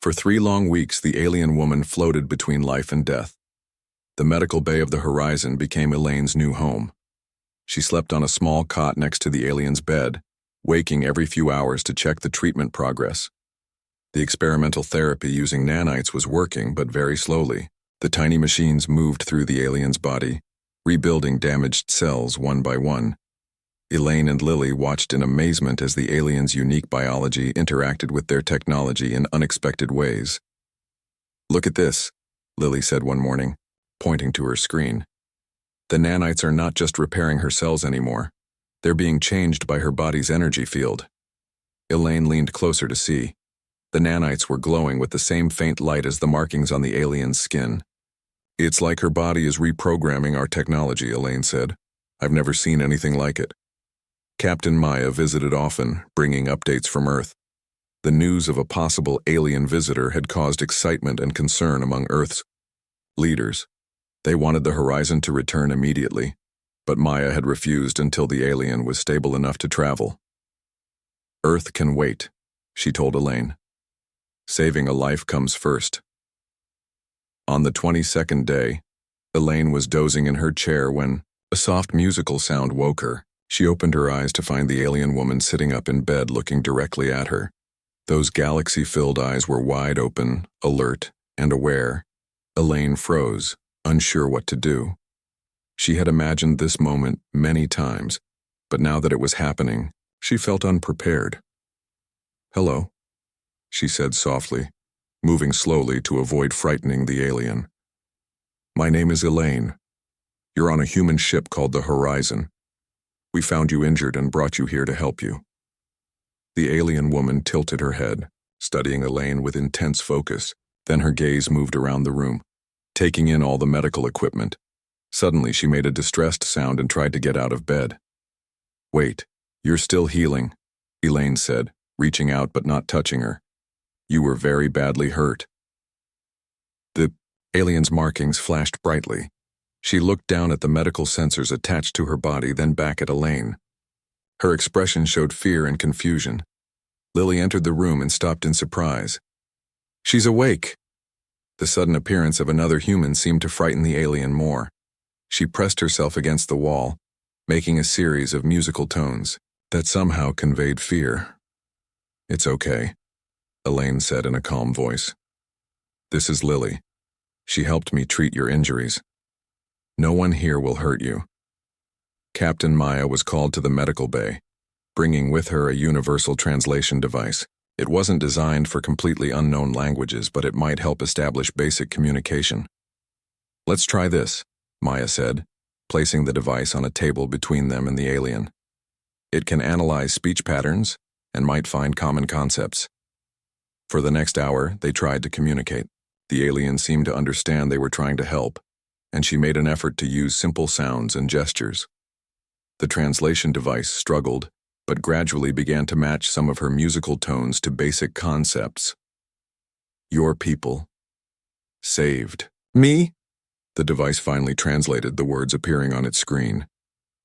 For 3 long weeks, the alien woman floated between life and death. The medical bay of the horizon became Elaine's new home. She slept on a small cot next to the alien's bed, waking every few hours to check the treatment progress. The experimental therapy using nanites was working, but very slowly. The tiny machines moved through the alien's body, rebuilding damaged cells one by one. Elaine and Lily watched in amazement as the alien's unique biology interacted with their technology in unexpected ways. "Look at this," Lily said one morning, pointing to her screen. "The nanites are not just repairing her cells anymore. They're being changed by her body's energy field." Elaine leaned closer to see. The nanites were glowing with the same faint light as the markings on the alien's skin. "It's like her body is reprogramming our technology," Elaine said. "I've never seen anything like it." Captain Maya visited often, bringing updates from Earth. The news of a possible alien visitor had caused excitement and concern among Earth's leaders. They wanted the horizon to return immediately, but Maya had refused until the alien was stable enough to travel. "Earth can wait," she told Elaine. "Saving a life comes first." On the 22nd day, Elaine was dozing in her chair when a soft musical sound woke her. She opened her eyes to find the alien woman sitting up in bed looking directly at her. Those galaxy-filled eyes were wide open, alert, and aware. Elaine froze, unsure what to do. She had imagined this moment many times, but now that it was happening, she felt unprepared. "Hello," she said softly, moving slowly to avoid frightening the alien. "My name is Elaine. You're on a human ship called the Horizon. We found you injured and brought you here to help you." The alien woman tilted her head, studying Elaine with intense focus. Then her gaze moved around the room, taking in all the medical equipment. Suddenly, she made a distressed sound and tried to get out of bed. "Wait, you're still healing," Elaine said, reaching out but not touching her. "You were very badly hurt." The alien's markings flashed brightly. She looked down at the medical sensors attached to her body, then back at Elaine. Her expression showed fear and confusion. Lily entered the room and stopped in surprise. "She's awake!" The sudden appearance of another human seemed to frighten the alien more. She pressed herself against the wall, making a series of musical tones that somehow conveyed fear. "It's okay," Elaine said in a calm voice. "This is Lily. She helped me treat your injuries. No one here will hurt you." Captain Maya was called to the medical bay, bringing with her a universal translation device. It wasn't designed for completely unknown languages, but it might help establish basic communication. "Let's try this," Maya said, placing the device on a table between them and the alien. "It can analyze speech patterns and might find common concepts." For the next hour, they tried to communicate. The alien seemed to understand they were trying to help, and she made an effort to use simple sounds and gestures. The translation device struggled, but gradually began to match some of her musical tones to basic concepts. "Your people. Saved." "Me?" The device finally translated the words appearing on its screen.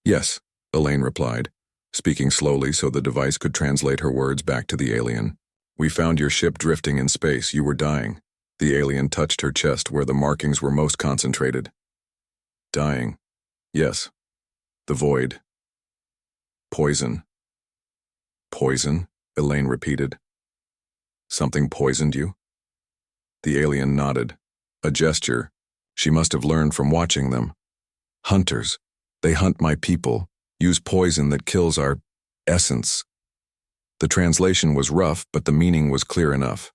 "Yes," Elaine replied, speaking slowly so the device could translate her words back to the alien. "We found your ship drifting in space. You were dying." The alien touched her chest where the markings were most concentrated. "Dying. Yes. The void. Poison." "Poison?" Elaine repeated. "Something poisoned you?" The alien nodded, a gesture she must have learned from watching them. "Hunters. They hunt my people, use poison that kills our essence." The translation was rough, but the meaning was clear enough.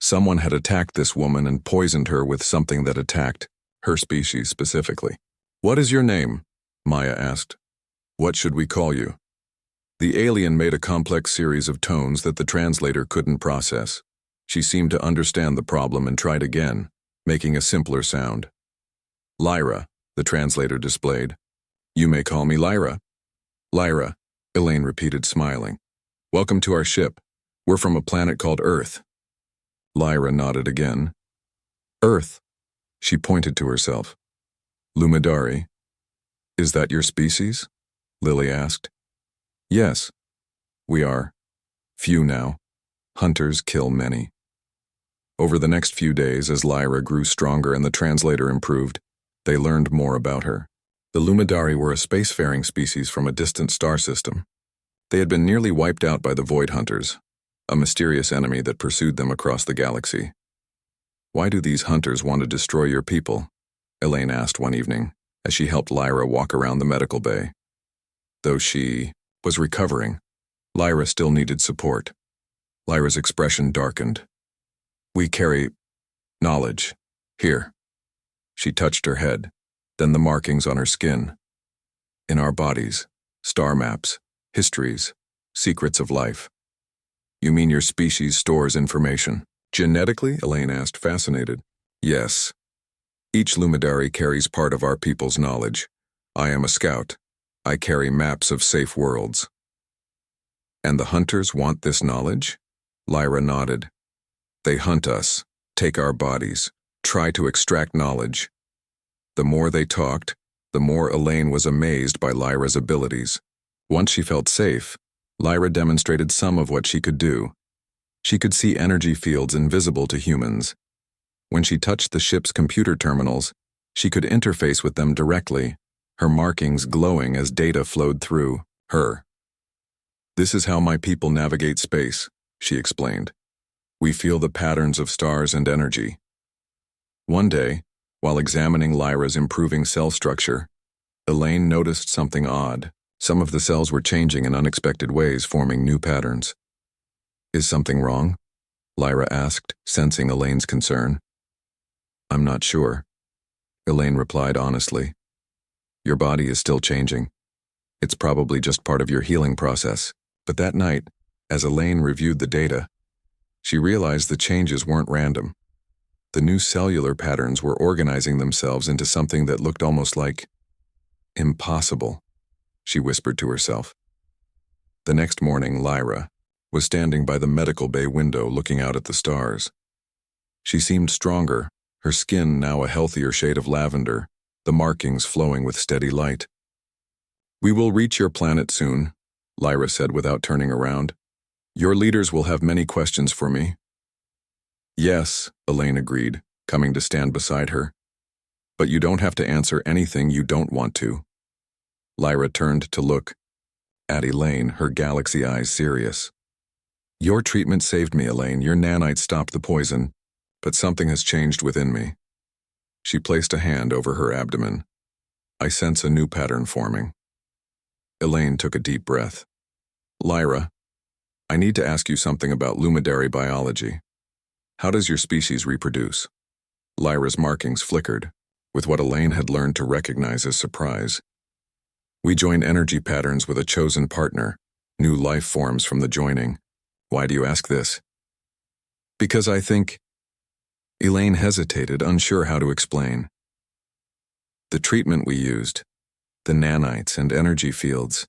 Someone had attacked this woman and poisoned her with something that attacked her species specifically. "What is your name?" Maya asked. "What should we call you?" The alien made a complex series of tones that the translator couldn't process. She seemed to understand the problem and tried again, making a simpler sound. "Lyra," the translator displayed. "You may call me Lyra." "Lyra," Elaine repeated, smiling. "Welcome to our ship. We're from a planet called Earth." Lyra nodded again. "Earth," she pointed to herself. "Lumidari. Is that your species?" Lily asked. "Yes. We are. Few now. Hunters kill many." Over the next few days, as Lyra grew stronger and the translator improved, they learned more about her. The Lumidari were a spacefaring species from a distant star system. They had been nearly wiped out by the Void Hunters, a mysterious enemy that pursued them across the galaxy. "Why do these hunters want to destroy your people?" Elaine asked one evening, as she helped Lyra walk around the medical bay. Though she was recovering, Lyra still needed support. Lyra's expression darkened. "We carry knowledge. Here." She touched her head, then the markings on her skin. "In our bodies, star maps, histories, secrets of life." "You mean your species stores information?" "Genetically?" Elaine asked, fascinated. "Yes. Each Lumidari carries part of our people's knowledge. I am a scout. I carry maps of safe worlds." "And the hunters want this knowledge?" Lyra nodded. "They hunt us, take our bodies, try to extract knowledge." The more they talked, the more Elaine was amazed by Lyra's abilities. Once she felt safe, Lyra demonstrated some of what she could do. She could see energy fields invisible to humans. When she touched the ship's computer terminals, she could interface with them directly, her markings glowing as data flowed through her. "This is how my people navigate space," she explained. "We feel the patterns of stars and energy." One day, while examining Lyra's improving cell structure, Elaine noticed something odd. Some of the cells were changing in unexpected ways, forming new patterns. "Is something wrong?" Lyra asked, sensing Elaine's concern. "I'm not sure," Elaine replied honestly. "Your body is still changing. It's probably just part of your healing process." But that night, as Elaine reviewed the data, she realized the changes weren't random. The new cellular patterns were organizing themselves into something that looked almost like impossible, she whispered to herself. The next morning, Lyra was standing by the medical bay window looking out at the stars. She seemed stronger, her skin now a healthier shade of lavender, the markings flowing with steady light. "We will reach your planet soon," Lyra said without turning around. "Your leaders will have many questions for me." "Yes," Elaine agreed, coming to stand beside her. "But you don't have to answer anything you don't want to." Lyra turned to look at Elaine, her galaxy eyes serious. "Your treatment saved me, Elaine. Your nanites stopped the poison, but something has changed within me." She placed a hand over her abdomen. "I sense a new pattern forming." Elaine took a deep breath. "Lyra, I need to ask you something about Lumidari biology. How does your species reproduce?" Lyra's markings flickered, with what Elaine had learned to recognize as surprise. "We join energy patterns with a chosen partner, new life forms from the joining." "Why do you ask this?" "Because I think—" Elaine hesitated, unsure how to explain. "The treatment we used, the nanites and energy fields,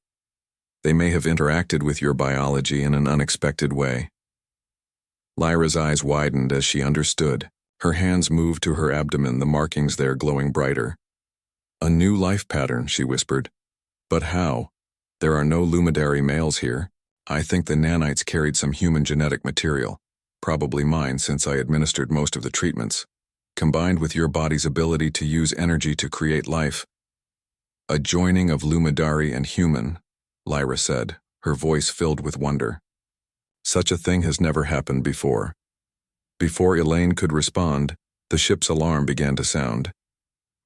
they may have interacted with your biology in an unexpected way." Lyra's eyes widened as she understood. Her hands moved to her abdomen, the markings there glowing brighter. "A new life pattern," she whispered. "But how? There are no Lumidari males here. I think the nanites carried some human genetic material, probably mine since I administered most of the treatments, combined with your body's ability to use energy to create life." "A joining of Lumidari and human," Lyra said, her voice filled with wonder. "Such a thing has never happened before." Before Elaine could respond, the ship's alarm began to sound.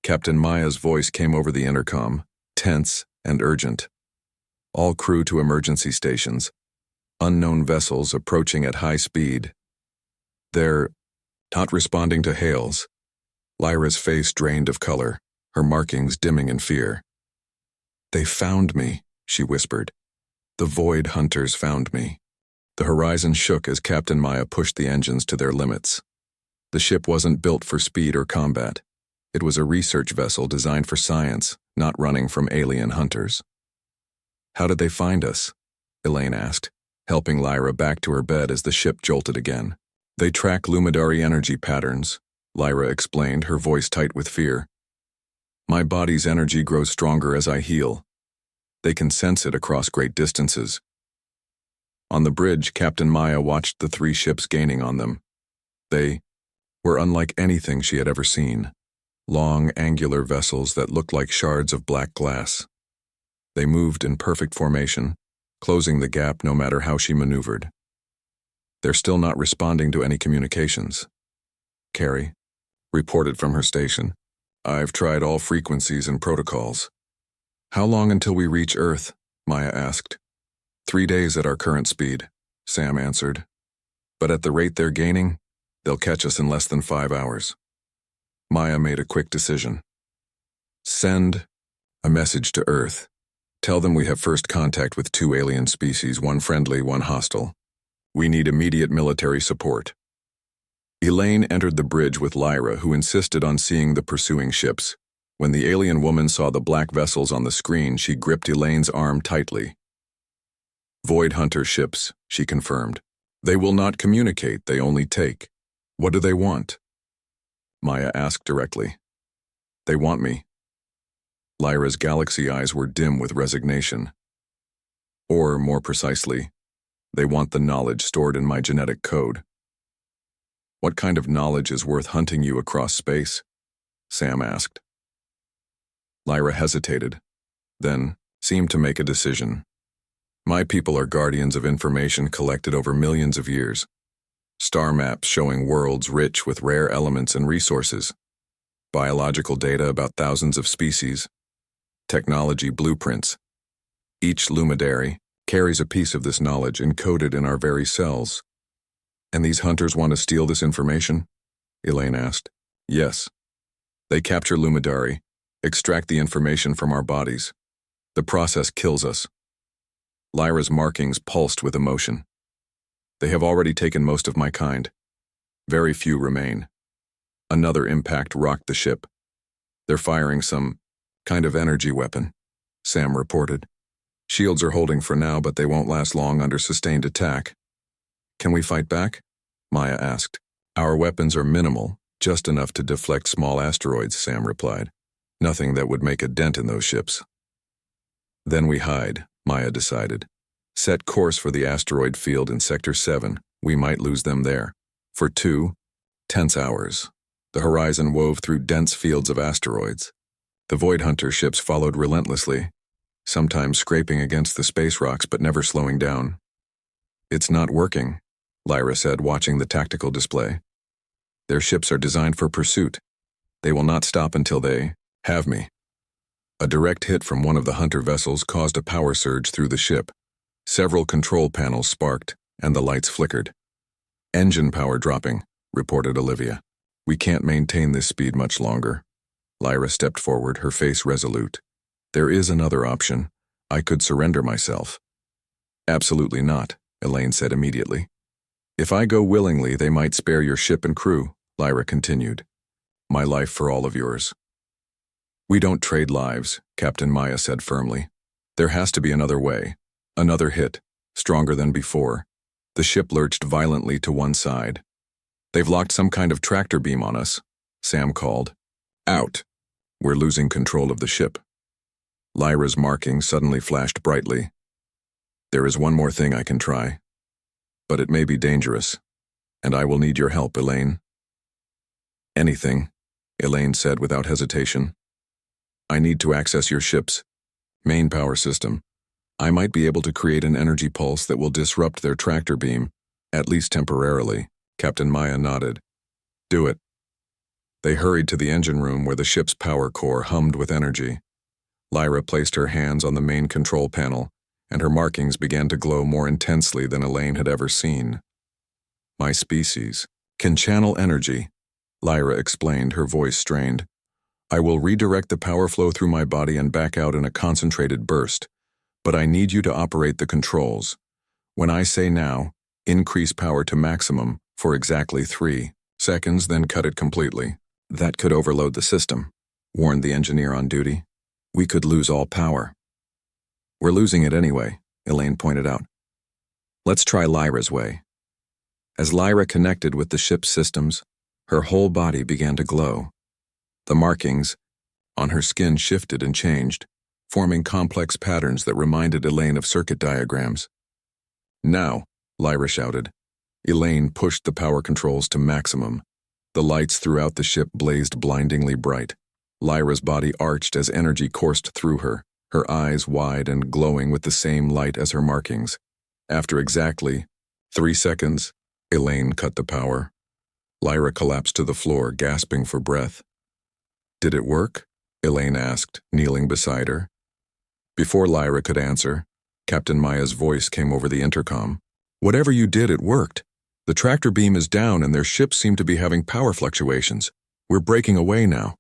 Captain Maya's voice came over the intercom, tense and urgent. "All crew to emergency stations. Unknown vessels approaching at high speed. They're not responding to hails." Lyra's face drained of color, her markings dimming in fear. "They found me," she whispered. "The Void Hunters found me." The horizon shook as Captain Maya pushed the engines to their limits. The ship wasn't built for speed or combat. It was a research vessel designed for science, not running from alien hunters. "How did they find us?" Elaine asked, helping Lyra back to her bed as the ship jolted again. "They track Lumidari energy patterns," Lyra explained, her voice tight with fear. "My body's energy grows stronger as I heal. They can sense it across great distances." On the bridge, Captain Maya watched the three ships gaining on them. "They were unlike anything she had ever seen. Long, angular vessels that looked like shards of black glass. They moved in perfect formation, closing the gap no matter how she maneuvered. They're still not responding to any communications. Carrie reported from her station. I've tried all frequencies and protocols. How long until we reach Earth? Maya asked. 3 days at our current speed, Sam answered. But at the rate they're gaining, they'll catch us in less than 5 hours. Maya made a quick decision. Send a message to Earth. Tell them we have first contact with 2 alien species, one friendly, one hostile. We need immediate military support. Elaine entered the bridge with Lyra, who insisted on seeing the pursuing ships. When the alien woman saw the black vessels on the screen, she gripped Elaine's arm tightly. Void Hunter ships, she confirmed. They will not communicate, they only take. What do they want? Maya asked directly. They want me. Lyra's galaxy eyes were dim with resignation. Or, more precisely, they want the knowledge stored in my genetic code. What kind of knowledge is worth hunting you across space? Sam asked. Lyra hesitated, then seemed to make a decision. My people are guardians of information collected over millions of years. Star maps showing worlds rich with rare elements and resources. Biological data about thousands of species. Technology blueprints. Each lumidary carries a piece of this knowledge encoded in our very cells. And these hunters want to steal this information? Elaine asked. Yes. They capture lumidary, extract the information from our bodies. The process kills us. Lyra's markings pulsed with emotion. They have already taken most of my kind. Very few remain. Another impact rocked the ship. They're firing some kind of energy weapon, Sam reported. Shields are holding for now, but they won't last long under sustained attack. Can we fight back? Maya asked. Our weapons are minimal, just enough to deflect small asteroids, Sam replied. Nothing that would make a dent in those ships. Then we hide, Maya decided. Set course for the asteroid field in Sector 7. We might lose them there. For 2 tense hours, the horizon wove through dense fields of asteroids. The Void Hunter ships followed relentlessly, sometimes scraping against the space rocks but never slowing down. It's not working, Lyra said, watching the tactical display. Their ships are designed for pursuit. They will not stop until they have me. A direct hit from one of the Hunter vessels caused a power surge through the ship. Several control panels sparked, and the lights flickered. Engine power dropping, reported Olivia. We can't maintain this speed much longer. Lyra stepped forward, her face resolute. There is another option. I could surrender myself. Absolutely not, Elaine said immediately. If I go willingly, they might spare your ship and crew, Lyra continued. My life for all of yours. We don't trade lives, Captain Maya said firmly. There has to be another way. Another hit, stronger than before. The ship lurched violently to one side. They've locked some kind of tractor beam on us, Sam called. Out. We're losing control of the ship. Lyra's markings suddenly flashed brightly. There is one more thing I can try. But it may be dangerous, and I will need your help, Elaine. Anything, Elaine said without hesitation. I need to access your ship's main power system. I might be able to create an energy pulse that will disrupt their tractor beam, at least temporarily. Captain Maya nodded. Do it. They hurried to the engine room where the ship's power core hummed with energy. Lyra placed her hands on the main control panel, and her markings began to glow more intensely than Elaine had ever seen. My species can channel energy, Lyra explained, her voice strained. I will redirect the power flow through my body and back out in a concentrated burst, but I need you to operate the controls. When I say now, increase power to maximum for exactly 3 seconds, then cut it completely. That could overload the system, warned the engineer on duty. We could lose all power. We're losing it anyway, Elaine pointed out. Let's try Lyra's way. As Lyra connected with the ship's systems, her whole body began to glow. The markings on her skin shifted and changed, forming complex patterns that reminded Elaine of circuit diagrams. Now, Lyra shouted. Elaine pushed the power controls to maximum. The lights throughout the ship blazed blindingly bright. Lyra's body arched as energy coursed through her, her eyes wide and glowing with the same light as her markings. After exactly 3 seconds, Elaine cut the power. Lyra collapsed to the floor, gasping for breath. "Did it work?" Elaine asked, kneeling beside her. Before Lyra could answer, Captain Maya's voice came over the intercom. "Whatever you did, it worked. The tractor beam is down and their ships seem to be having power fluctuations. We're breaking away now."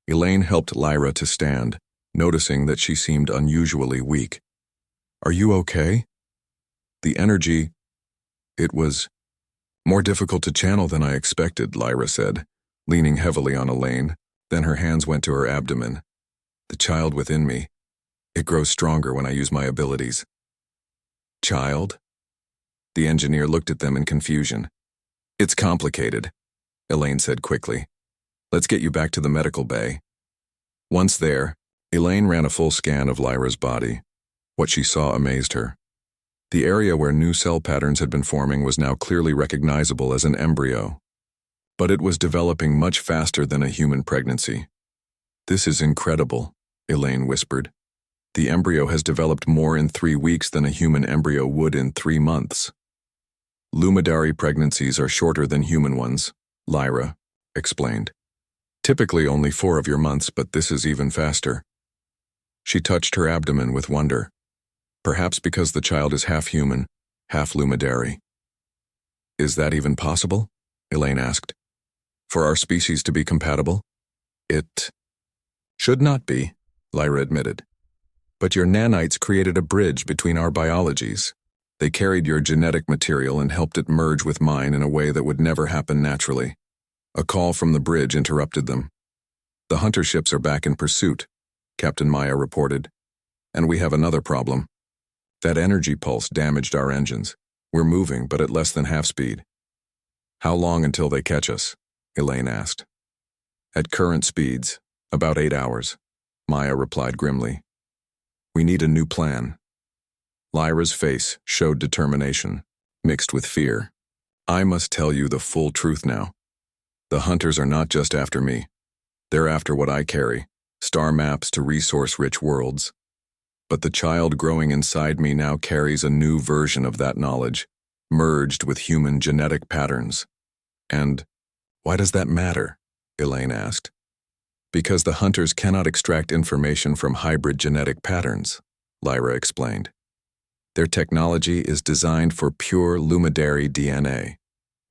Elaine helped Lyra to stand, noticing that she seemed unusually weak. "Are you okay?" "The energy, it was more difficult to channel than I expected," Lyra said, leaning heavily on Elaine. Then her hands went to her abdomen. "The child within me, it grows stronger when I use my abilities." "Child?" The engineer looked at them in confusion. "It's complicated," Elaine said quickly. "Let's get you back to the medical bay." Once there, Elaine ran a full scan of Lyra's body. What she saw amazed her. The area where new cell patterns had been forming was now clearly recognizable as an embryo. But it was developing much faster than a human pregnancy. "This is incredible," Elaine whispered. "The embryo has developed more in 3 weeks than a human embryo would in 3 months. Lumidary pregnancies are shorter than human ones," Lyra explained. "Typically only 4 of your months, but this is even faster." She touched her abdomen with wonder. Perhaps because the child is half human, half lumidary. "Is that even possible?" Elaine asked. "For our species to be compatible?" "It should not be," Lyra admitted. "But your nanites created a bridge between our biologies. They carried your genetic material and helped it merge with mine in a way that would never happen naturally." A call from the bridge interrupted them. "The hunter ships are back in pursuit," Captain Maya reported. "And we have another problem. That energy pulse damaged our engines. We're moving, but at less than half speed." "How long until they catch us?" Elaine asked. "At current speeds, about 8 hours," Maya replied grimly. "We need a new plan." Lyra's face showed determination, mixed with fear. "I must tell you the full truth now. The hunters are not just after me. They're after what I carry, star maps to resource-rich worlds. But the child growing inside me now carries a new version of that knowledge, merged with human genetic patterns." "And why does that matter?" Elaine asked. "Because the hunters cannot extract information from hybrid genetic patterns," Lyra explained. "Their technology is designed for pure lumidary DNA.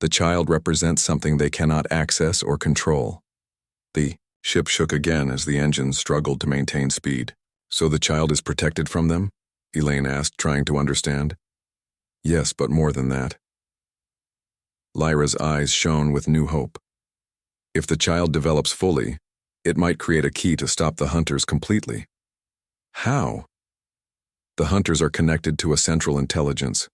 The child represents something they cannot access or control." The ship shook again as the engines struggled to maintain speed. "So the child is protected from them?" Elaine asked, trying to understand. "Yes, but more than that." Lyra's eyes shone with new hope. "If the child develops fully, it might create a key to stop the hunters completely." "How?" "The hunters are connected to a central intelligence.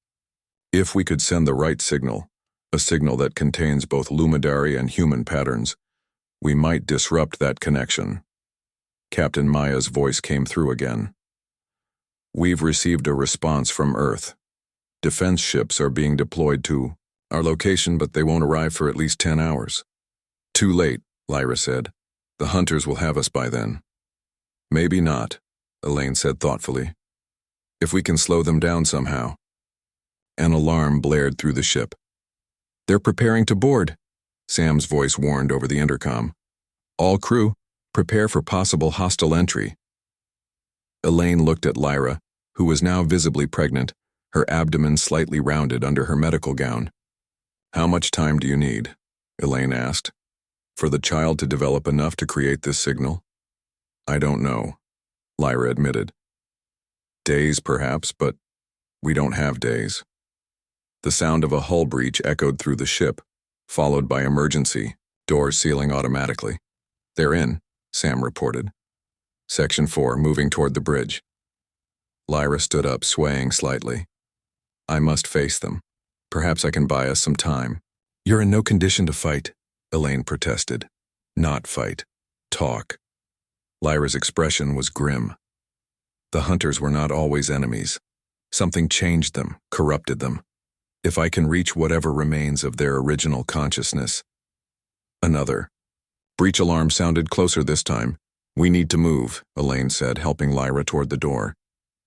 If we could send the right signal, a signal that contains both lumidary and human patterns, we might disrupt that connection." Captain Maya's voice came through again. "We've received a response from Earth. Defense ships are being deployed to our location, but they won't arrive for at least 10 hours. "Too late," Lyra said. "The hunters will have us by then." "Maybe not," Elaine said thoughtfully. "If we can slow them down somehow." An alarm blared through the ship. "They're preparing to board," Sam's voice warned over the intercom. "All crew, prepare for possible hostile entry." Elaine looked at Lyra, who was now visibly pregnant, her abdomen slightly rounded under her medical gown. "How much time do you need?" Elaine asked. "For the child to develop enough to create this signal?" "I don't know," Lyra admitted. "Days, perhaps, but we don't have days." The sound of a hull breach echoed through the ship, followed by emergency, doors sealing automatically. "They're in," Sam reported. "Section 4, moving toward the bridge." Lyra stood up, swaying slightly. "I must face them. Perhaps I can buy us some time." "You're in no condition to fight," Elaine protested. "Not fight. Talk." Lyra's expression was grim. The hunters were not always enemies. Something changed them, corrupted them. If I can reach whatever remains of their original consciousness, Another. Breach alarm sounded closer this time. We need to move, Elaine said, helping Lyra toward the door.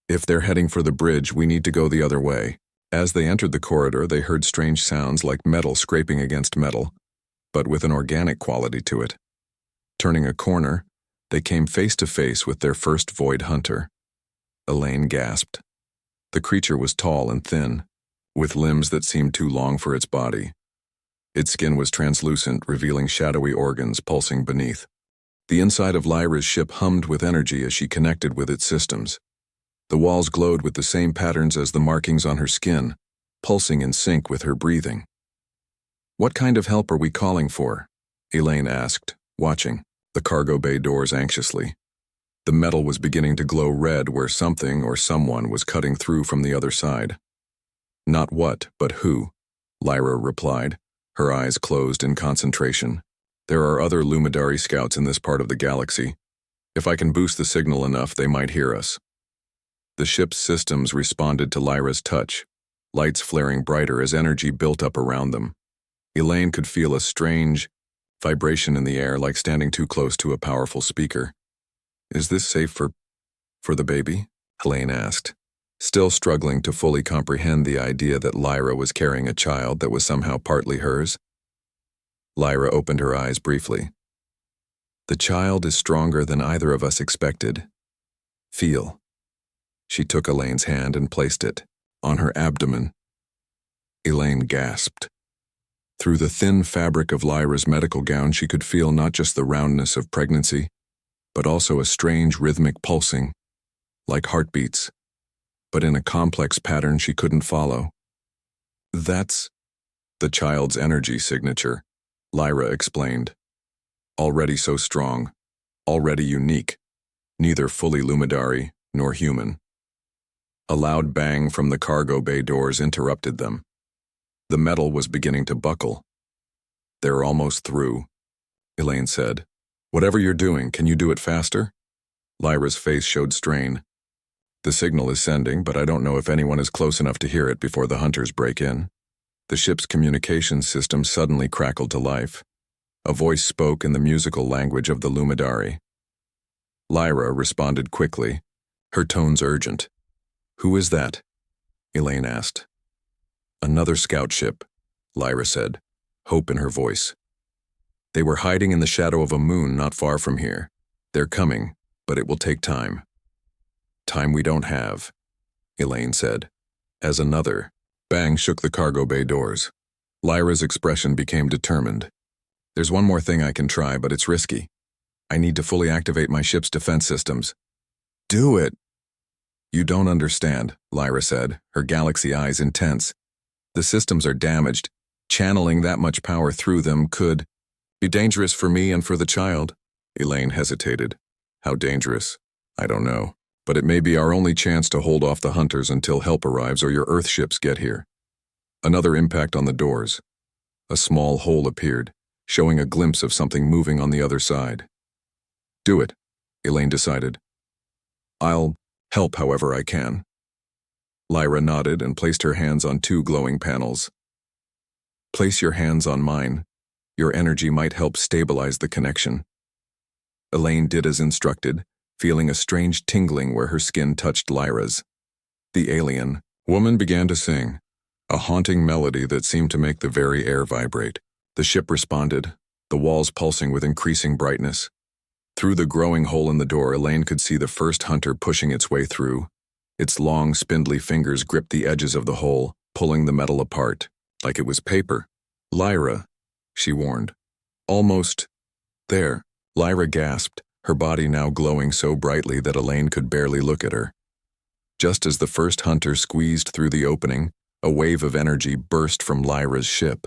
If they're heading for the bridge, we need to go the other way. As they entered the corridor, they heard strange sounds like metal scraping against metal, but with an organic quality to it. Turning a corner, they came face to face with their first void hunter. Elaine gasped. The creature was tall and thin, with limbs that seemed too long for its body. Its skin was translucent, revealing shadowy organs pulsing beneath. The inside of Lyra's ship hummed with energy as she connected with its systems. The walls glowed with the same patterns as the markings on her skin, pulsing in sync with her breathing. What kind of help are we calling for? Elaine asked, watching the cargo bay doors anxiously. The metal was beginning to glow red where something or someone was cutting through from the other side. Not what, but who, Lyra replied, her eyes closed in concentration. There are other Lumidari scouts in this part of the galaxy. If I can boost the signal enough, they might hear us. The ship's systems responded to Lyra's touch, lights flaring brighter as energy built up around them. Elaine could feel a strange vibration in the air, like standing too close to a powerful speaker. Is this safe for the baby? Elaine asked, still struggling to fully comprehend the idea that Lyra was carrying a child that was somehow partly hers. Lyra opened her eyes briefly. The child is stronger than either of us expected. Feel. She took Elaine's hand and placed it on her abdomen. Elaine gasped. Through the thin fabric of Lyra's medical gown, she could feel not just the roundness of pregnancy, but also a strange rhythmic pulsing, like heartbeats, but in a complex pattern she couldn't follow. That's the child's energy signature, Lyra explained. Already so strong, already unique, neither fully Lumidari nor human. A loud bang from the cargo bay doors interrupted them. The metal was beginning to buckle. They're almost through, Elaine said. Whatever you're doing, can you do it faster? Lyra's face showed strain. The signal is sending, but I don't know if anyone is close enough to hear it before the hunters break in. The ship's communications system suddenly crackled to life. A voice spoke in the musical language of the Lumidari. Lyra responded quickly, her tones urgent. Who is that? Elaine asked. Another scout ship, Lyra said, hope in her voice. They were hiding in the shadow of a moon not far from here. They're coming, but it will take time. Time we don't have, Elaine said, as another bang shook the cargo bay doors. Lyra's expression became determined. There's one more thing I can try, but it's risky. I need to fully activate my ship's defense systems. Do it! You don't understand, Lyra said, her galaxy eyes intense. The systems are damaged. Channeling that much power through them could be dangerous for me and for the child. Elaine hesitated. How dangerous? I don't know. But it may be our only chance to hold off the hunters until help arrives or your Earth ships get here. Another impact on the doors. A small hole appeared, showing a glimpse of something moving on the other side. Do it, Elaine decided. I'll help however I can. Lyra nodded and placed her hands on two glowing panels. Place your hands on mine. Your energy might help stabilize the connection. Elaine did as instructed, feeling a strange tingling where her skin touched Lyra's. The alien woman began to sing, a haunting melody that seemed to make the very air vibrate. The ship responded, the walls pulsing with increasing brightness. Through the growing hole in the door, Elaine could see the first hunter pushing its way through. Its long, spindly fingers gripped the edges of the hole, pulling the metal apart, like it was paper. Lyra, she warned. Almost there. Lyra gasped, her body now glowing so brightly that Elaine could barely look at her. Just as the first hunter squeezed through the opening, a wave of energy burst from Lyra's ship.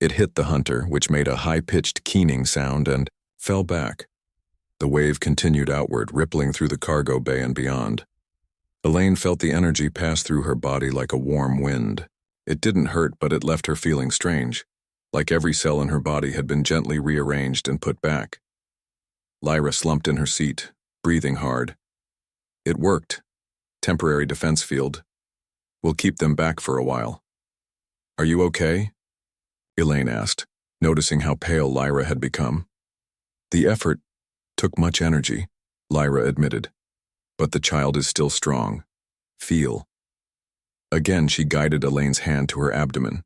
It hit the hunter, which made a high-pitched keening sound, and fell back. The wave continued outward, rippling through the cargo bay and beyond. Elaine felt the energy pass through her body like a warm wind. It didn't hurt, but it left her feeling strange, like every cell in her body had been gently rearranged and put back. Lyra slumped in her seat, breathing hard. It worked. Temporary defense field. We'll keep them back for a while. Are you okay? Elaine asked, noticing how pale Lyra had become. The effort took much energy, Lyra admitted. But the child is still strong. Feel. Again, she guided Elaine's hand to her abdomen.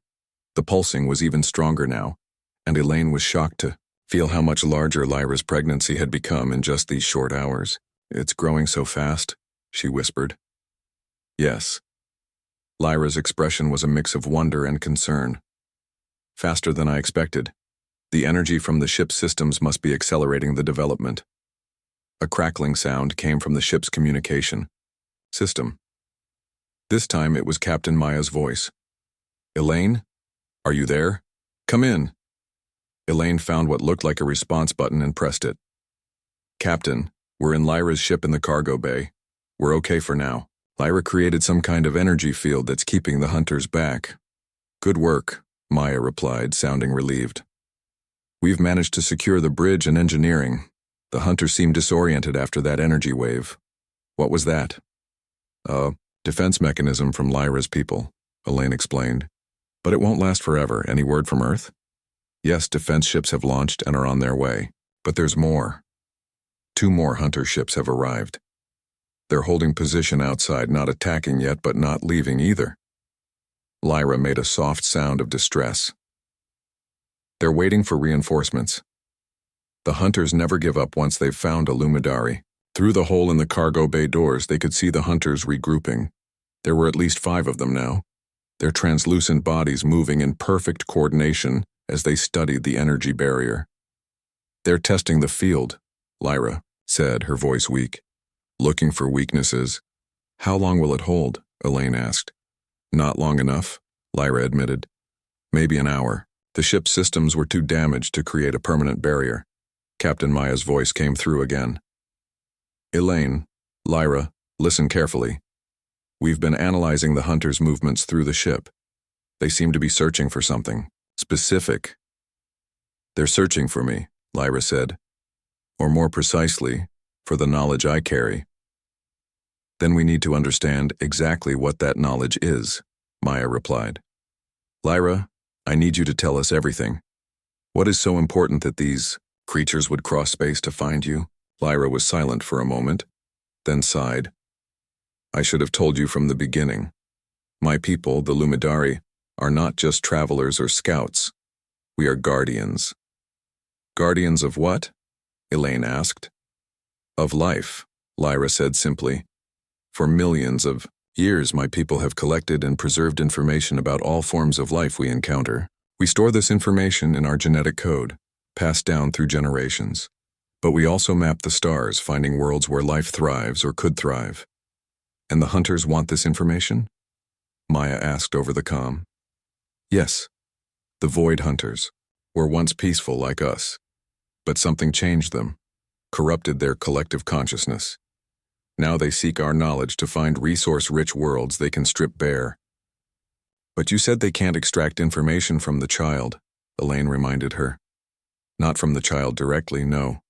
The pulsing was even stronger now, and Elaine was shocked to feel how much larger Lyra's pregnancy had become in just these short hours. "It's growing so fast," she whispered. "Yes." Lyra's expression was a mix of wonder and concern. "Faster than I expected. The energy from the ship's systems must be accelerating the development." A crackling sound came from the ship's communication system. This time it was Captain Maya's voice. "Elaine? Are you there? Come in." Elaine found what looked like a response button and pressed it. "Captain, we're in Lyra's ship in the cargo bay. We're okay for now. Lyra created some kind of energy field that's keeping the hunters back." "Good work," Maya replied, sounding relieved. "We've managed to secure the bridge and engineering. The hunters seemed disoriented after that energy wave." "What was that?" Defense mechanism from Lyra's people," Elaine explained. "But it won't last forever. Any word from Earth?" "Yes, defense ships have launched and are on their way. But there's more. 2 more hunter ships have arrived. They're holding position outside, not attacking yet, but not leaving either." Lyra made a soft sound of distress. "They're waiting for reinforcements. The hunters never give up once they've found a Lumidari." Through the hole in the cargo bay doors, they could see the hunters regrouping. There were at least 5 of them now, their translucent bodies moving in perfect coordination as they studied the energy barrier. "They're testing the field," Lyra said, her voice weak. "Looking for weaknesses." "How long will it hold?" Elaine asked. "Not long enough," Lyra admitted. "Maybe an hour. The ship's systems were too damaged to create a permanent barrier." Captain Maya's voice came through again. "Elaine, Lyra, listen carefully. We've been analyzing the hunters' movements through the ship. They seem to be searching for something specific." "They're searching for me," Lyra said. "Or more precisely, for the knowledge I carry." "Then we need to understand exactly what that knowledge is," Maya replied. "Lyra, I need you to tell us everything. What is so important that these creatures would cross space to find you?" Lyra was silent for a moment, then sighed. "I should have told you from the beginning. My people, the Lumidari, are not just travelers or scouts. We are guardians." "Guardians of what?" Elaine asked. "Of life," Lyra said simply. "For millions of years, my people have collected and preserved information about all forms of life we encounter. We store this information in our genetic code, passed down through generations. But we also map the stars, finding worlds where life thrives or could thrive." "And the hunters want this information?" Maya asked over the comm. "Yes. The Void Hunters were once peaceful like us, but something changed them, corrupted their collective consciousness. Now they seek our knowledge to find resource-rich worlds they can strip bare." "But you said they can't extract information from the child," Elaine reminded her. "Not from the child directly, no.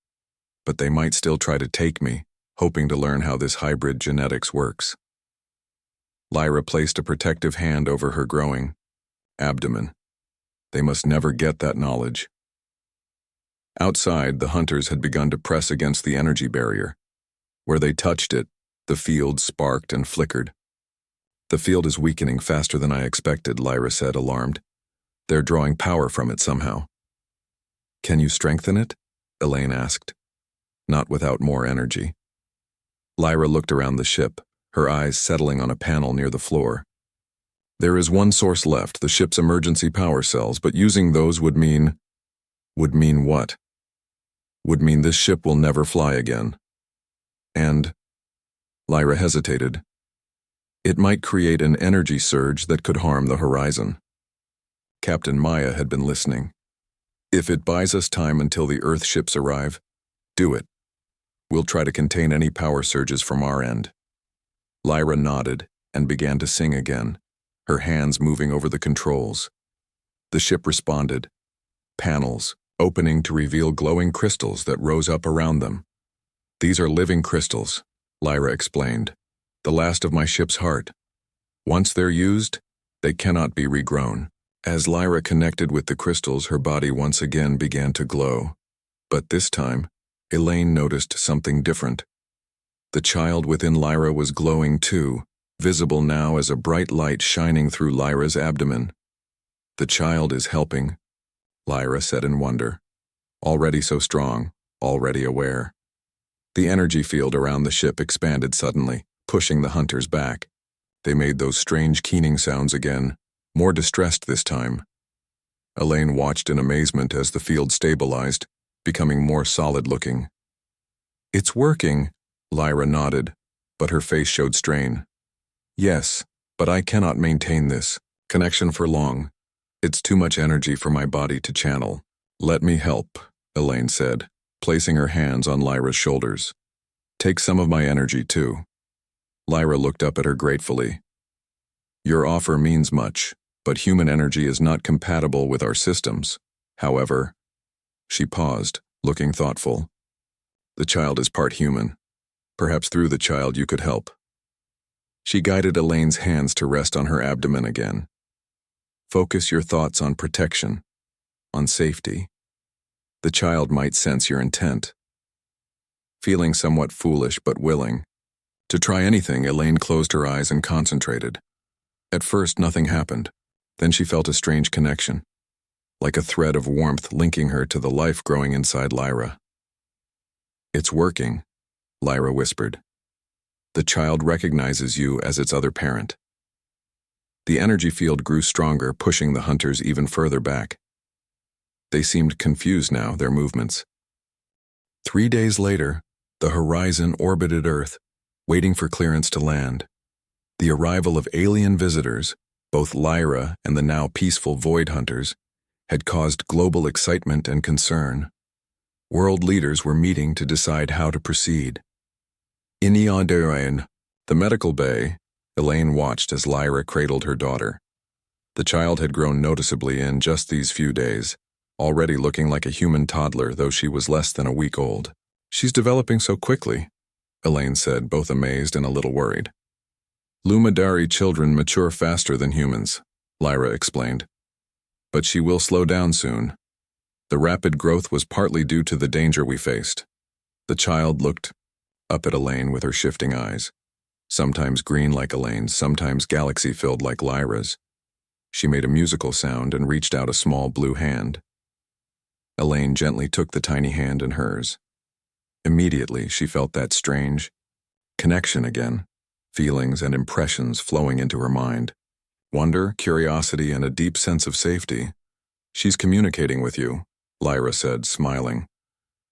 But they might still try to take me, hoping to learn how this hybrid genetics works." Lyra placed a protective hand over her growing abdomen. They must never get that knowledge. Outside, the hunters had begun to press against the energy barrier. Where they touched it, the field sparked and flickered. "The field is weakening faster than I expected," Lyra said, alarmed. "They're drawing power from it somehow." "Can you strengthen it?" Elaine asked. "Not without more energy." Lyra looked around the ship, her eyes settling on a panel near the floor. "There is one source left, the ship's emergency power cells, but using those would mean..." "Would mean what?" "Would mean this ship will never fly again. And..." Lyra hesitated. "It might create an energy surge that could harm the horizon." Captain Maya had been listening. "If it buys us time until the Earth ships arrive, do it. We'll try to contain any power surges from our end." Lyra nodded and began to sing again, her hands moving over the controls. The ship responded, panels opening to reveal glowing crystals that rose up around them. "These are living crystals," Lyra explained, "the last of my ship's heart. Once they're used, they cannot be regrown, As Lyra connected with the crystals, her body once again began to glow. But this time, Elaine noticed something different. The child within Lyra was glowing too, visible now as a bright light shining through Lyra's abdomen. "The child is helping," Lyra said in wonder. Already so strong, already aware. The energy field around the ship expanded suddenly, pushing the hunters back. They made those strange keening sounds again, more distressed this time. Elaine watched in amazement as the field stabilized, becoming more solid-looking. "It's working," Lyra nodded, but her face showed strain. "Yes, but I cannot maintain this connection for long. It's too much energy for my body to channel." "Let me help," Elaine said, placing her hands on Lyra's shoulders. "Take some of my energy too." Lyra looked up at her gratefully. "Your offer means much, but human energy is not compatible with our systems. However," she paused, looking thoughtful. "The child is part human. Perhaps through the child you could help." She guided Elaine's hands to rest on her abdomen again. "Focus your thoughts on protection, on safety. The child might sense your intent." Feeling somewhat foolish but willing to try anything, Elaine closed her eyes and concentrated. At first, nothing happened. Then she felt a strange connection, like a thread of warmth linking her to the life growing inside Lyra. "It's working," Lyra whispered. "The child recognizes you as its other parent." The energy field grew stronger, pushing the hunters even further back. They seemed confused now, their movements. 3 days later, the Horizon orbited Earth, waiting for clearance to land. The arrival of alien visitors, both Lyra and the now peaceful Void Hunters, had caused global excitement and concern. World leaders were meeting to decide how to proceed. In Narration, the medical bay, Elaine watched as Lyra cradled her daughter. The child had grown noticeably in just these few days, already looking like a human toddler, though she was less than a week old. "She's developing so quickly," Elaine said, both amazed and a little worried. "Luminary children mature faster than humans," Lyra explained. "But she will slow down soon. The rapid growth was partly due to the danger we faced." The child looked up at Elaine with her shifting eyes, sometimes green like Elaine's, sometimes galaxy-filled like Lyra's. She made a musical sound and reached out a small blue hand. Elaine gently took the tiny hand in hers. Immediately, she felt that strange connection again, feelings and impressions flowing into her mind. Wonder, curiosity, and a deep sense of safety. "She's communicating with you," Lyra said, smiling.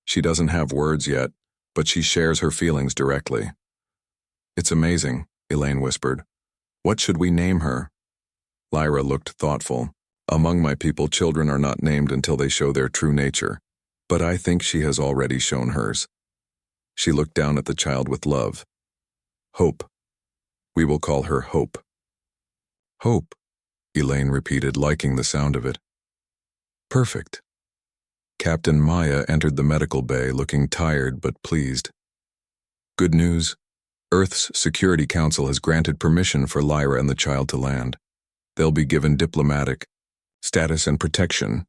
"She doesn't have words yet, but she shares her feelings directly." "It's amazing," Elaine whispered. "What should we name her?" Lyra looked thoughtful. "Among my people, children are not named until they show their true nature, but I think she has already shown hers." She looked down at the child with love. "Hope. We will call her Hope." "Hope," Elaine repeated, liking the sound of it. "Perfect." Captain Maya entered the medical bay, looking tired but pleased. "Good news. Earth's Security Council has granted permission for Lyra and the child to land. They'll be given diplomatic status and protection."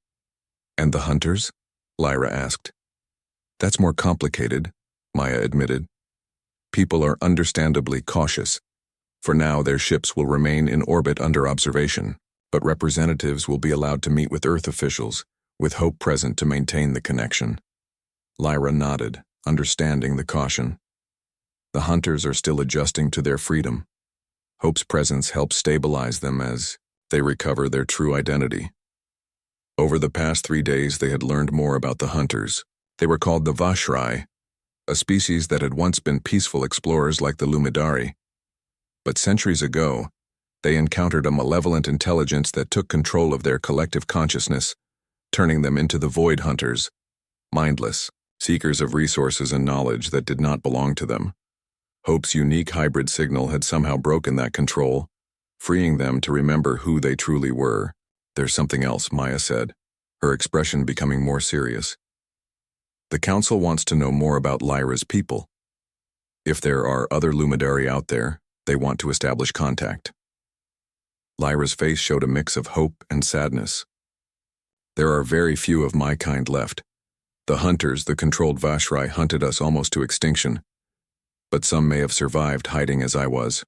"And the hunters?" Lyra asked. "That's more complicated," Maya admitted. "People are understandably cautious. For now, their ships will remain in orbit under observation, but representatives will be allowed to meet with Earth officials, with Hope present to maintain the connection." Lyra nodded, understanding the caution. The hunters are still adjusting to their freedom. Hope's presence helps stabilize them as they recover their true identity. Over the past 3 days, they had learned more about the hunters. They were called the Vashrai, a species that had once been peaceful explorers like the Luminari. But centuries ago, they encountered a malevolent intelligence that took control of their collective consciousness, turning them into the Void Hunters, mindless, seekers of resources and knowledge that did not belong to them. Hope's unique hybrid signal had somehow broken that control, freeing them to remember who they truly were. "There's something else," Maya said, her expression becoming more serious. "The Council wants to know more about Lyra's people. If there are other Luminari out there, they want to establish contact." Lyra's face showed a mix of hope and sadness. There are very few of my kind left. The hunters, the controlled Vashrai, hunted us almost to extinction, but some may have survived hiding as I was.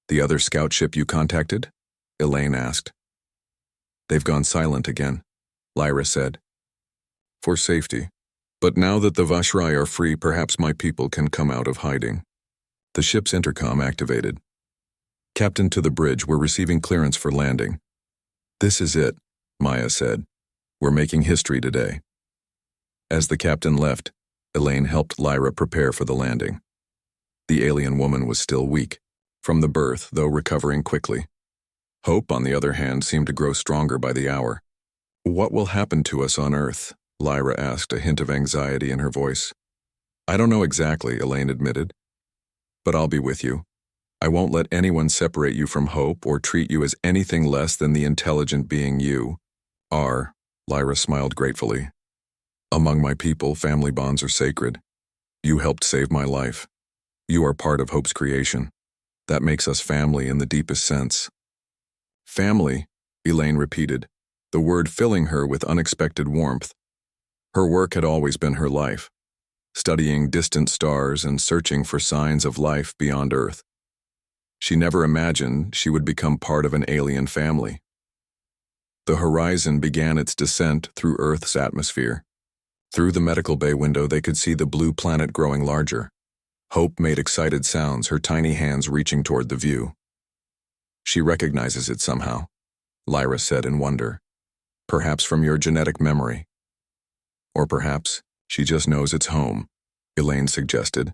The other scout ship you contacted? Elaine asked. They've gone silent again, Lyra said. For safety. But now that the Vashrai are free, perhaps my people can come out of hiding. The ship's intercom activated. Captain, to the bridge, we're receiving clearance for landing. This is it, Maya said. We're making history today. As the captain left, Elaine helped Lyra prepare for the landing. The alien woman was still weak from the birth, though recovering quickly. Hope, on the other hand, seemed to grow stronger by the hour. What will happen to us on Earth? Lyra asked, a hint of anxiety in her voice. I don't know exactly, Elaine admitted. But I'll be with you. I won't let anyone separate you from Hope or treat you as anything less than the intelligent being you are. Lyra smiled gratefully. Among my people, family bonds are sacred. You helped save my life. You are part of Hope's creation. That makes us family in the deepest sense. Family, Elaine repeated, the word filling her with unexpected warmth. Her work had always been her life, studying distant stars and searching for signs of life beyond Earth. She never imagined she would become part of an alien family. The horizon began its descent through Earth's atmosphere. Through the medical bay window, they could see the blue planet growing larger. Hope made excited sounds, her tiny hands reaching toward the view. She recognizes it somehow, Lyra said in wonder. Perhaps from your genetic memory. Or perhaps she just knows it's home, Elaine suggested.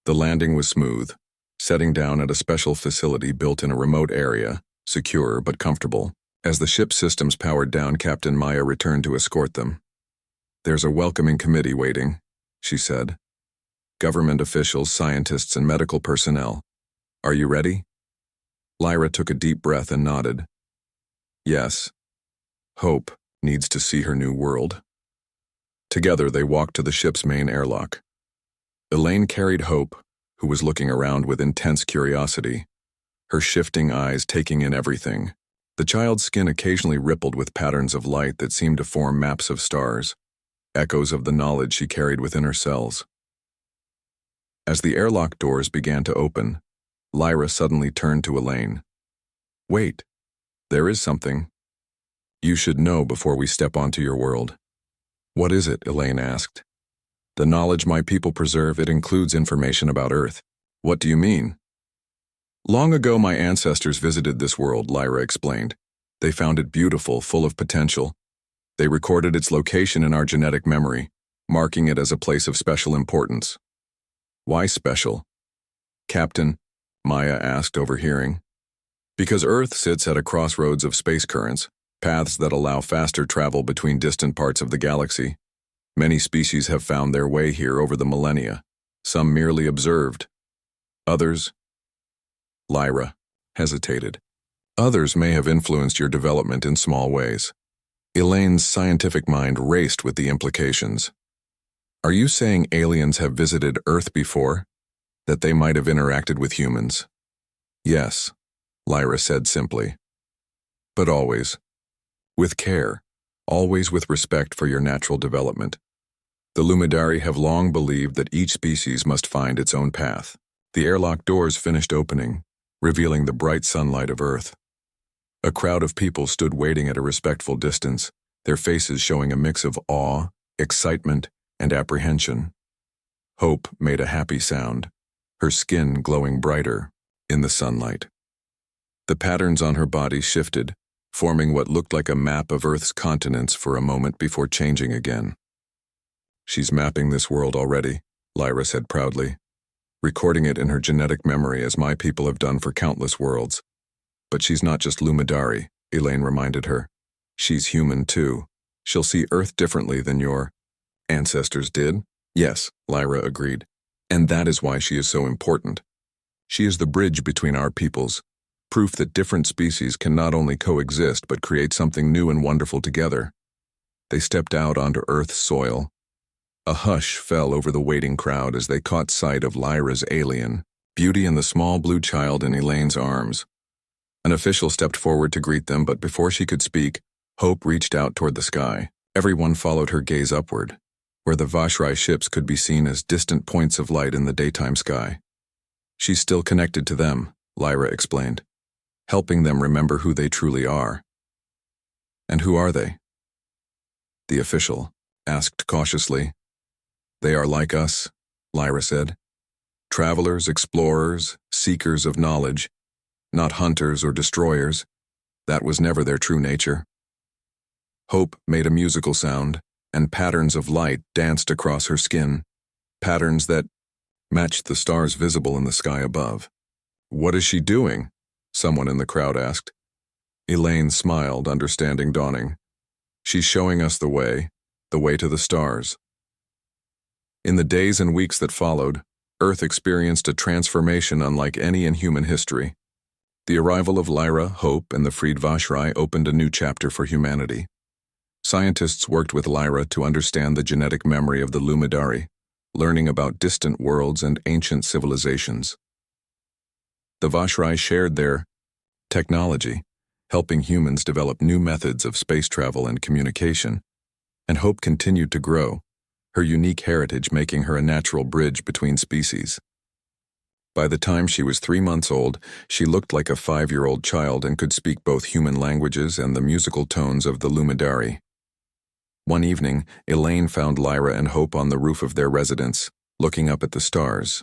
The landing was smooth, setting down at a special facility built in a remote area, secure but comfortable. As the ship's systems powered down, Captain Maya returned to escort them. There's a welcoming committee waiting, she said. Government officials, scientists, and medical personnel. Are you ready? Lyra took a deep breath and nodded. Yes. Hope needs to see her new world. Together they walked to the ship's main airlock. Elaine carried Hope, who was looking around with intense curiosity, her shifting eyes taking in everything. The child's skin occasionally rippled with patterns of light that seemed to form maps of stars, echoes of the knowledge she carried within her cells. As the airlock doors began to open, Lyra suddenly turned to Elaine. Wait, there is something you should know before we step onto your world. What is it? Elaine asked. The knowledge my people preserve, it includes information about Earth. What do you mean? Long ago my ancestors visited this world, Lyra explained. They found it beautiful, full of potential. They recorded its location in our genetic memory, marking it as a place of special importance. Why special? Captain, Maya asked, overhearing. Because Earth sits at a crossroads of space currents, paths that allow faster travel between distant parts of the galaxy. Many species have found their way here over the millennia, some merely observed. Others, Lyra hesitated. Others may have influenced your development in small ways. Elaine's scientific mind raced with the implications. Are you saying aliens have visited Earth before? That they might have interacted with humans? Yes, Lyra said simply. But always. With care, always with respect for your natural development. The Lumidari have long believed that each species must find its own path. The airlock doors finished opening, revealing the bright sunlight of Earth. A crowd of people stood waiting at a respectful distance, their faces showing a mix of awe, excitement, and apprehension. Hope made a happy sound, her skin glowing brighter in the sunlight. The patterns on her body shifted, forming what looked like a map of Earth's continents for a moment before changing again. She's mapping this world already, Lyra said proudly, recording it in her genetic memory as my people have done for countless worlds. But she's not just Lumidari, Elaine reminded her. She's human too. She'll see Earth differently than your ancestors did. Yes, Lyra agreed. And that is why she is so important. She is the bridge between our peoples, proof that different species can not only coexist but create something new and wonderful together. They stepped out onto Earth's soil. A hush fell over the waiting crowd as they caught sight of Lyra's alien, beauty and the small blue child in Elaine's arms. An official stepped forward to greet them, but before she could speak, Hope reached out toward the sky. Everyone followed her gaze upward, where the HFY ships could be seen as distant points of light in the daytime sky. She's still connected to them, Lyra explained, helping them remember who they truly are. And who are they? The official asked cautiously. They are like us, Lyra said. Travelers, explorers, seekers of knowledge, not hunters or destroyers. That was never their true nature. Hope made a musical sound, and patterns of light danced across her skin, patterns that matched the stars visible in the sky above. What is she doing? Someone in the crowd asked. Elaine smiled, understanding dawning. She's showing us the way to the stars. In the days and weeks that followed, Earth experienced a transformation unlike any in human history. The arrival of Lyra, Hope, and the freed HFY opened a new chapter for humanity. Scientists worked with Lyra to understand the genetic memory of the Lumidari, learning about distant worlds and ancient civilizations. The HFY shared their technology, helping humans develop new methods of space travel and communication, and Hope continued to grow, her unique heritage making her a natural bridge between species. By the time she was 3 months old, she looked like a 5-year-old child and could speak both human languages and the musical tones of the Lumidari. One evening, Elaine found Lyra and Hope on the roof of their residence, looking up at the stars.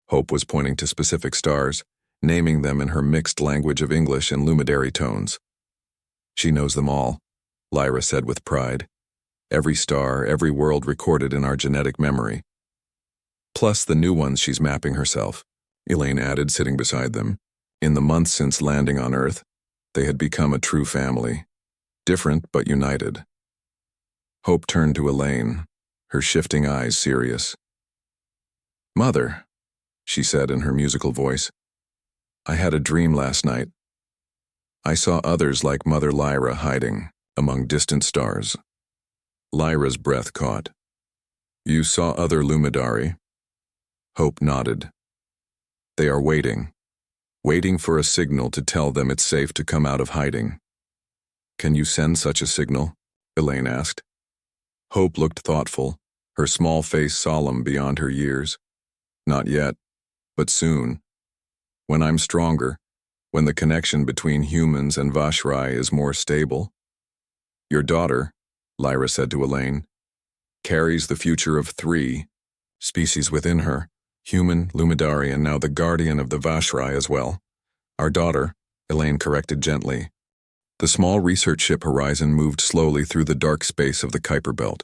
Hope was pointing to specific stars, naming them in her mixed language of English and Lumidari tones. She knows them all, Lyra said with pride. Every star, every world recorded in our genetic memory. Plus the new ones she's mapping herself, Elaine added, sitting beside them. In the months since landing on Earth, they had become a true family, different but united. Hope turned to Elaine, her shifting eyes serious. Mother, she said in her musical voice, I had a dream last night. I saw others like Mother Lyra hiding among distant stars. Lyra's breath caught. You saw other Lumidari? Hope nodded. They are waiting for a signal to tell them it's safe to come out of hiding. Can you send such a signal? Elaine asked. Hope looked thoughtful, her small face solemn beyond her years. Not yet, but soon. When I'm stronger, when the connection between humans and HFY is more stable. Your daughter, Lyra said to Elaine, carries the future of 3 species within her, human, Lumidari, and now the guardian of the HFY as well. Our daughter, Elaine corrected gently. The small research ship Horizon moved slowly through the dark space of the Kuiper Belt.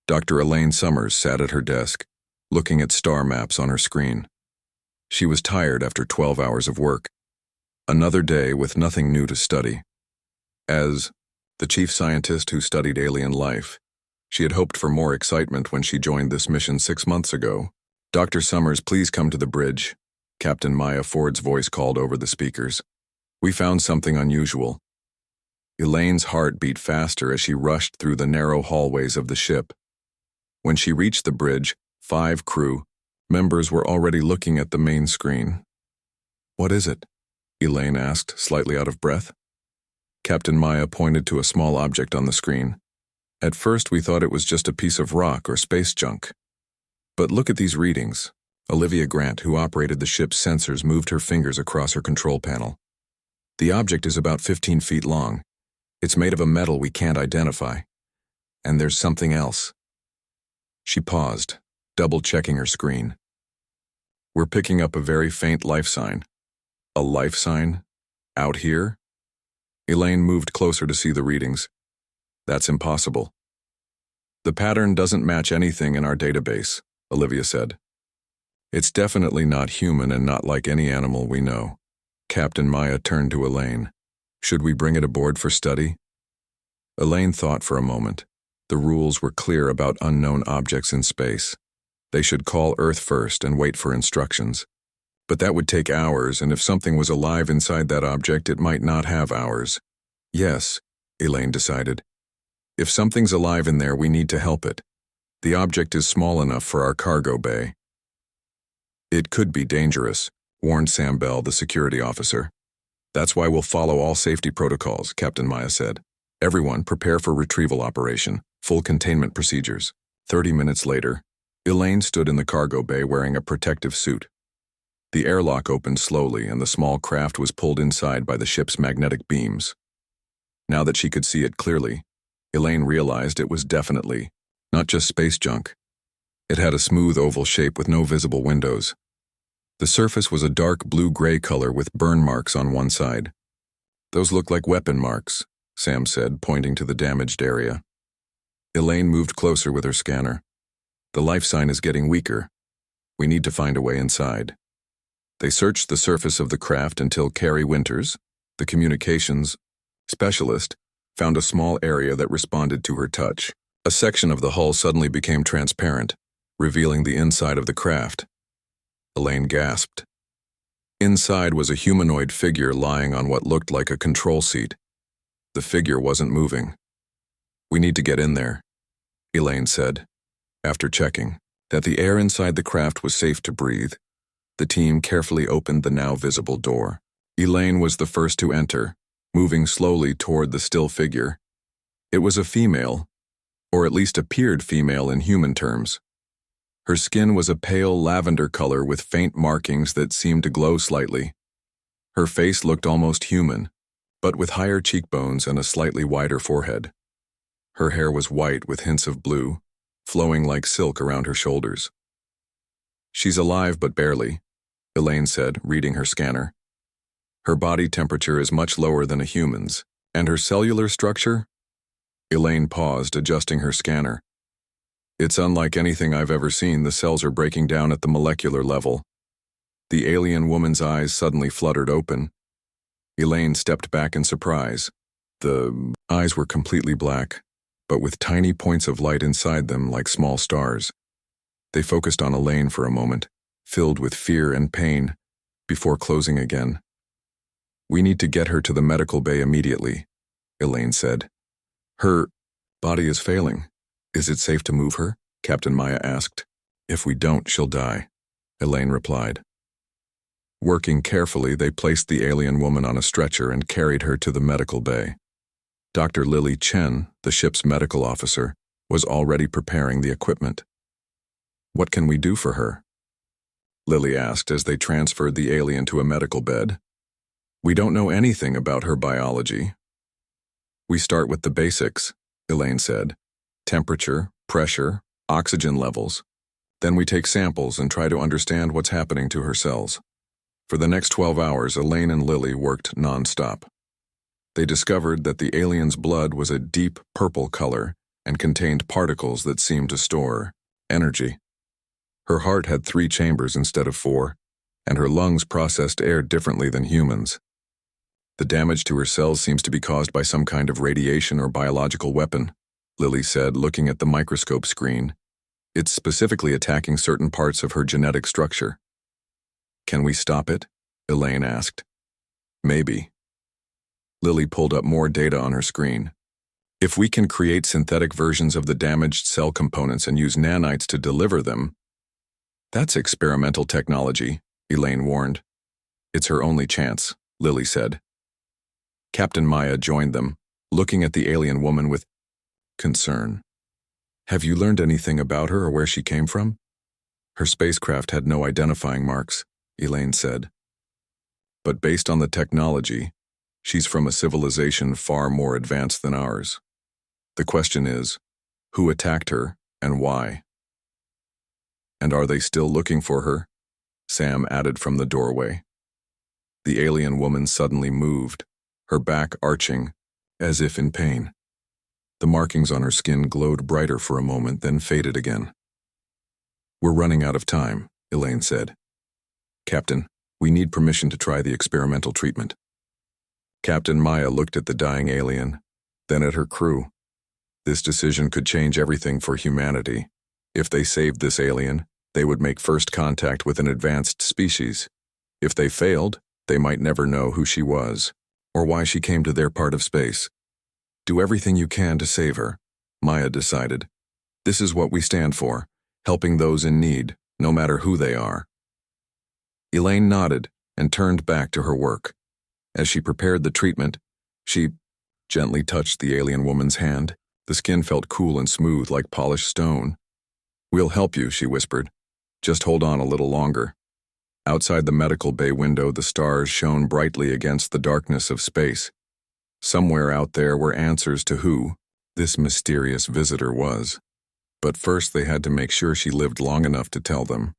Dr. Elaine Summers sat at her desk, looking at star maps on her screen. She was tired after 12 hours of work. Another day with nothing new to study. As the chief scientist who studied alien life, she had hoped for more excitement when she joined this mission 6 months ago. Dr. Summers, please come to the bridge, Captain Maya Ford's voice called over the speakers. We found something unusual. Elaine's heart beat faster as she rushed through the narrow hallways of the ship. When she reached the bridge, 5 crew members were already looking at the main screen. What is it? Elaine asked, slightly out of breath. Captain Maya pointed to a small object on the screen. At first we thought it was just a piece of rock or space junk. But look at these readings. Olivia Grant, who operated the ship's sensors, moved her fingers across her control panel. The object is about 15 feet long. It's made of a metal we can't identify. And there's something else. She paused, double-checking her screen. We're picking up a very faint life sign. A life sign? Out here? Elaine moved closer to see the readings. That's impossible. The pattern doesn't match anything in our database, Olivia said. It's definitely not human and not like any animal we know. Captain Maya turned to Elaine. Should we bring it aboard for study? Elaine thought for a moment. The rules were clear about unknown objects in space. They should call Earth first and wait for instructions. But that would take hours, and if something was alive inside that object, it might not have hours. Yes, Elaine decided. If something's alive in there, we need to help it. The object is small enough for our cargo bay. It could be dangerous, warned Sam Bell, the security officer. That's why we'll follow all safety protocols, Captain Maya said. Everyone prepare for retrieval operation, full containment procedures. 30 minutes later, Elaine stood in the cargo bay wearing a protective suit. The airlock opened slowly and the small craft was pulled inside by the ship's magnetic beams. Now that she could see it clearly, Elaine realized it was definitely not just space junk. It had a smooth oval shape with no visible windows. The surface was a dark blue-gray color with burn marks on one side. Those look like weapon marks, Sam said, pointing to the damaged area. Elaine moved closer with her scanner. The life sign is getting weaker. We need to find a way inside. They searched the surface of the craft until Carrie Winters, the communications specialist, found a small area that responded to her touch. A section of the hull suddenly became transparent, revealing the inside of the craft. Elaine gasped. Inside was a humanoid figure lying on what looked like a control seat. The figure wasn't moving. We need to get in there, Elaine said. After checking that the air inside the craft was safe to breathe, the team carefully opened the now visible door. Elaine was the first to enter, moving slowly toward the still figure. It was a female, or at least appeared female in human terms. Her skin was a pale lavender color with faint markings that seemed to glow slightly. Her face looked almost human, but with higher cheekbones and a slightly wider forehead. Her hair was white with hints of blue, flowing like silk around her shoulders. She's alive but barely, Elaine said, reading her scanner. Her body temperature is much lower than a human's, and her cellular structure? Elaine paused, adjusting her scanner. It's unlike anything I've ever seen. The cells are breaking down at the molecular level. The alien woman's eyes suddenly fluttered open. Elaine stepped back in surprise. The eyes were completely black, but with tiny points of light inside them like small stars. They focused on Elaine for a moment, filled with fear and pain, before closing again. We need to get her to the medical bay immediately, Elaine said. Her body is failing. Is it safe to move her? Captain Maya asked. If we don't, she'll die, Elaine replied. Working carefully, they placed the alien woman on a stretcher and carried her to the medical bay. Dr. Lily Chen, the ship's medical officer, was already preparing the equipment. What can we do for her? Lily asked as they transferred the alien to a medical bed. We don't know anything about her biology. We start with the basics, Elaine said. Temperature, pressure, oxygen levels. Then we take samples and try to understand what's happening to her cells. For the next 12 hours, Elaine and Lily worked non-stop. They discovered that the alien's blood was a deep purple color and contained particles that seemed to store energy. Her heart had 3 chambers instead of 4, and her lungs processed air differently than humans. The damage to her cells seems to be caused by some kind of radiation or biological weapon, Lily said, looking at the microscope screen. It's specifically attacking certain parts of her genetic structure. Can we stop it? Elaine asked. Maybe. Lily pulled up more data on her screen. If we can create synthetic versions of the damaged cell components and use nanites to deliver them, that's experimental technology, Elaine warned. It's her only chance, Lily said. Captain Maya joined them, looking at the alien woman with concern. Have you learned anything about her or where she came from? Her spacecraft had no identifying marks, Elaine said. But based on the technology, she's from a civilization far more advanced than ours. The question is, who attacked her and why? And are they still looking for her? Sam added from the doorway. The alien woman suddenly moved, her back arching, as if in pain. The markings on her skin glowed brighter for a moment, then faded again. We're running out of time, Elaine said. Captain, we need permission to try the experimental treatment. Captain Maya looked at the dying alien, then at her crew. This decision could change everything for humanity. If they saved this alien, they would make first contact with an advanced species. If they failed, they might never know who she was, or why she came to their part of space. Do everything you can to save her, Maya decided. This is what we stand for, helping those in need, no matter who they are. Elaine nodded and turned back to her work. As she prepared the treatment, she gently touched the alien woman's hand. The skin felt cool and smooth like polished stone. "We'll help you," she whispered. "Just hold on a little longer." Outside the medical bay window, the stars shone brightly against the darkness of space. Somewhere out there were answers to who this mysterious visitor was. But first they had to make sure she lived long enough to tell them.